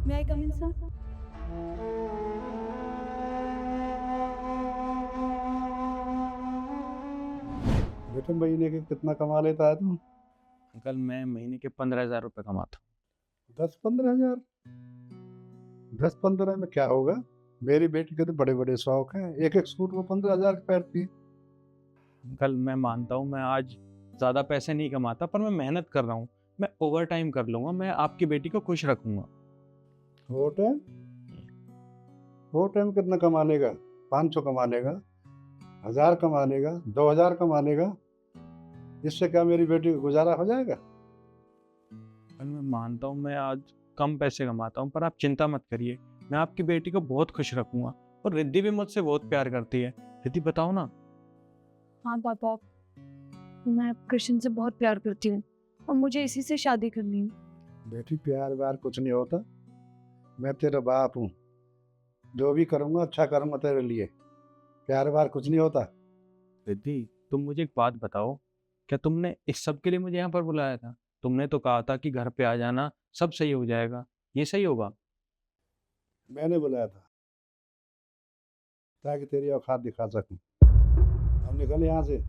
May I come in, sir? बेटे महीने के कितना कमा लेता है तू? अंकल मैं महीने के 15,000 रुपये कमाता हूँ। 10-15 हजार? 10-15 में क्या होगा? मेरी बेटी के तो बड़े बड़े शौक हैं, एक एक सूट वो 15 हजार की पहनती है। अंकल मैं मानता हूँ मैं आज ज़्यादा पैसे नहीं कमाता, पर मैं मेहनत कर रहा हूँ। मैं ओवर टाइम कर लूँगा, मैं आपकी बेटी को खुश रखूँगा। वो टाइम वो टाइम कितना कमा लेगा? 500 कमा लेगा, 1000 कमा लेगा, 2000 कमा लेगा। इससे क्या मेरी बेटी का गुजारा हो जाएगा? अंकल मैं मानता हूँ मैं आज कम पैसे कमाता हूँ, पर आप चिंता मत करिए, मैं आपकी बेटी को बहुत खुश रखूँगा। और रिद्धि भी मुझसे बहुत प्यार करती है। रिद्धि बताओ ना। हाँ पापा, मैं कृष्ण से बहुत प्यार करती हूँ और मुझे इसी से शादी करनी है। बेटी प्यार व्यार कुछ नहीं होता। मैं तेरा बाप हूँ, जो भी करूँगा अच्छा करूँगा तेरे लिए। प्यार व्यार कुछ नहीं होता। रिद्धि तुम मुझे एक बात बताओ, क्या तुमने इस सब के लिए मुझे यहाँ पर बुलाया था? तुमने तो कहा था कि घर पे आ जाना, सब सही हो जाएगा। ये सही होगा? मैंने बुलाया था ताकि तेरी औकात दिखा सकूं। अब निकल यहाँ से।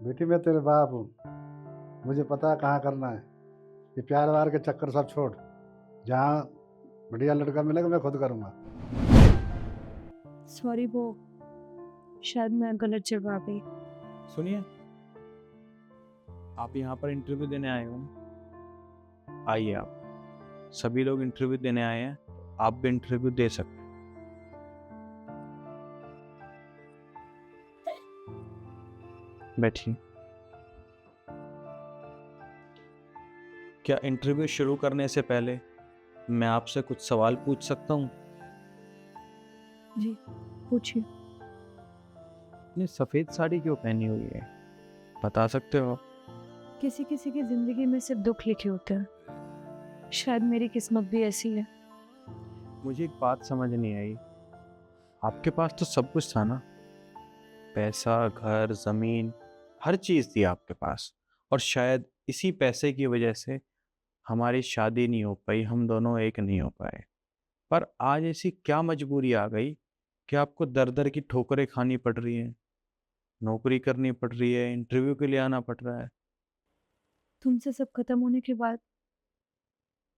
बेटी मैं तेरे बाप हूँ, मुझे पता है कहाँ करना है। ये प्यार व्यार के चक्कर सब छोड़, जहाँ बढ़िया लड़का मिलेगा मैं खुद करूँगा। सॉरी वो, शायद मैं गलत जगह आ गई। सुनिए, आप यहाँ पर इंटरव्यू देने आए हो ना? आइए, आप सभी लोग इंटरव्यू देने आए हैं, तो आप भी इंटरव्यू दे सकते हैं। बैठिए। क्या इंटरव्यू शुरू करने से पहले मैं आपसे कुछ सवाल पूछ सकता हूँ? जी पूछिए। आपने सफ़ेद साड़ी क्यों पहनी हुई है, बता सकते हो? किसी किसी की जिंदगी में सिर्फ दुख लिखे होते हैं, शायद मेरी किस्मत भी ऐसी है। मुझे एक बात समझ नहीं आई, आपके पास तो सब कुछ था ना, पैसा, घर, ज़मीन, हर चीज़ थी आपके पास। और शायद इसी पैसे की वजह से हमारी शादी नहीं हो पाई, हम दोनों एक नहीं हो पाए। पर आज ऐसी क्या मजबूरी आ गई कि आपको दर दर की ठोकरें खानी पड़ रही हैं, नौकरी करनी पड़ रही है, इंटरव्यू के लिए आना पड़ रहा है? तुमसे सब खत्म होने के बाद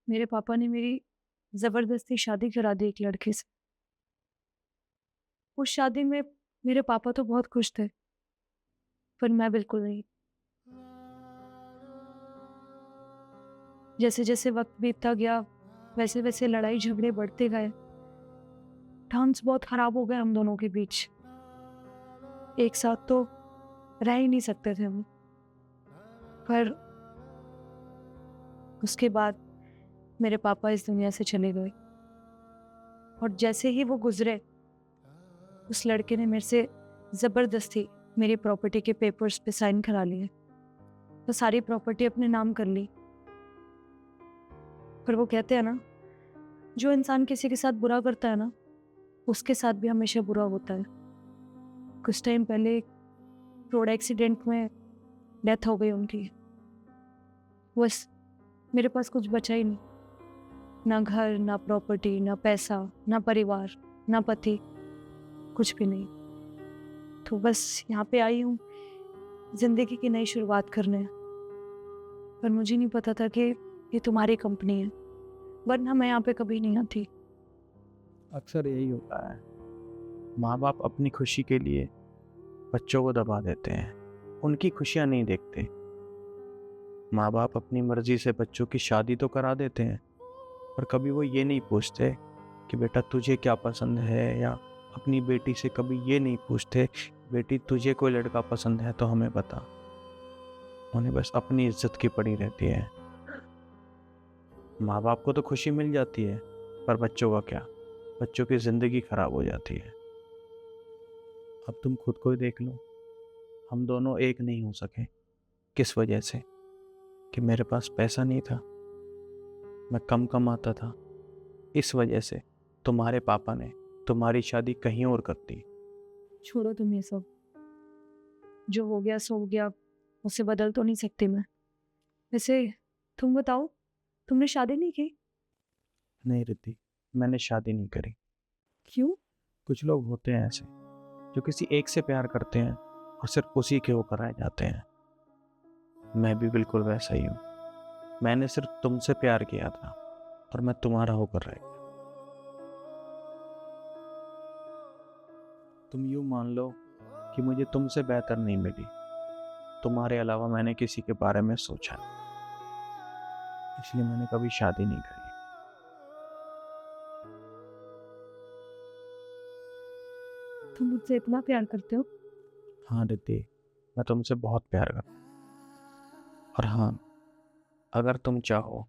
मेरे पापा ने मेरी जबरदस्ती शादी करा दी एक लड़के से। उस शादी में मेरे पापा तो बहुत खुश थे, पर मैं बिल्कुल नहीं। जैसे जैसे वक्त बीतता गया वैसे वैसे लड़ाई झगड़े बढ़ते गए। टर्म्स बहुत खराब हो गए हम दोनों के बीच। एक साथ तो रह ही नहीं सकते थे हम। पर उसके बाद मेरे पापा इस दुनिया से चले गए और जैसे ही वो गुजरे उस लड़के ने मेरे से जबरदस्ती मेरी प्रॉपर्टी के पेपर्स पे साइन करा लिए। तो सारी प्रॉपर्टी अपने नाम कर ली। पर वो कहते हैं ना, जो इंसान किसी के साथ बुरा करता है ना, उसके साथ भी हमेशा बुरा होता है। कुछ टाइम पहले एक रोड एक्सीडेंट में डेथ हो गई उनकी। बस मेरे पास कुछ बचा ही नहीं, ना घर, ना प्रॉपर्टी, ना पैसा, ना परिवार, ना पति, कुछ भी नहीं। तो बस यहाँ पे आई हूँ जिंदगी की नई शुरुआत करने। पर मुझे नहीं पता था कि ये तुम्हारी कंपनी है, वरना मैं यहाँ पे कभी नहीं आती। अक्सर यही होता है, माँ बाप अपनी खुशी के लिए बच्चों को दबा देते हैं, उनकी खुशियाँ नहीं देखते। माँ बाप अपनी मर्जी से बच्चों की शादी तो करा देते हैं, पर कभी वो ये नहीं पूछते कि बेटा तुझे क्या पसंद है, या अपनी बेटी से कभी ये नहीं पूछते बेटी तुझे कोई लड़का पसंद है तो हमें बता। उन्हें बस अपनी इज्जत की पड़ी रहती है। माँ बाप को तो खुशी मिल जाती है, पर बच्चों का क्या? बच्चों की ज़िंदगी खराब हो जाती है। अब तुम खुद को ही देख लो, हम दोनों एक नहीं हो सके। किस वजह से? कि मेरे पास पैसा नहीं था, मैं कम कमाता था। इस वजह से तुम्हारे पापा ने तुम्हारी शादी कहीं और कर दी। छोड़ो तुम ये सब। जो हो गया सो हो गया, उसे बदल तो नहीं सकती मैं। वैसे तुम बताओ, तुमने शादी नहीं की? नहीं रिद्धि, मैंने शादी नहीं करी। क्यों? कुछ लोग होते हैं ऐसे जो किसी एक से प्यार करते हैं और सिर्फ उसी के होकर रह जाते हैं। मैं भी बिल्कुल वैसा ही हूँ। मैंने सिर्फ तुमसे प्यार किया था और मैं तुम्हारा होकर रह गया। तुम यूं मान लो कि मुझे तुमसे बेहतर नहीं मिली। तुम्हारे अलावा मैंने किसी के बारे में सोचा नहीं, इसलिए मैंने कभी शादी नहीं करी। तुम मुझसे इतना प्यार करते हो? हाँ रिद्धि, मैं तुमसे बहुत प्यार करता हूँ। और हाँ, अगर तुम चाहो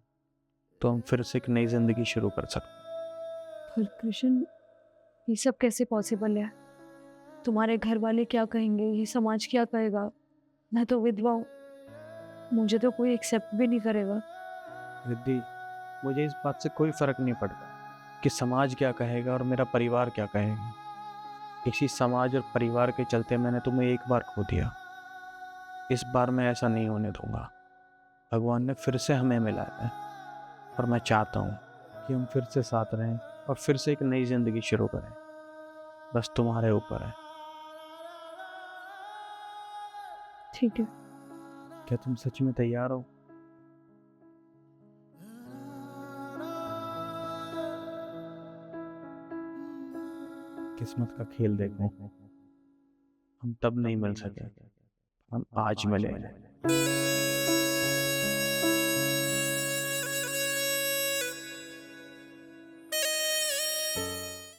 तो हम फिर से एक नई जिंदगी शुरू कर सकते हैं। पर कृष्ण, ये सब कैसे पॉसिबल है? तुम्हारे घर वाले क्या कहेंगे, ये समाज क्या कहेगा? मैं तो विधवा हूँ, मुझे तो कोई एक्सेप्ट भी नहीं करेगा। रिद्धि, मुझे इस बात से कोई फर्क नहीं पड़ता कि समाज क्या कहेगा और मेरा परिवार क्या कहेगा। इसी समाज और परिवार के चलते मैंने तुम्हें एक बार खो दिया। इस बार मैं ऐसा नहीं होने दूंगा। भगवान ने फिर से हमें मिलाया है और मैं चाहता हूँ कि हम फिर से साथ रहें और फिर से एक नई जिंदगी शुरू करें। बस तुम्हारे ऊपर है। ठीक है। क्या तुम सच में तैयार हो? किस्मत का खेल देखो, हम तब नहीं मिल सके, हम आज मिले।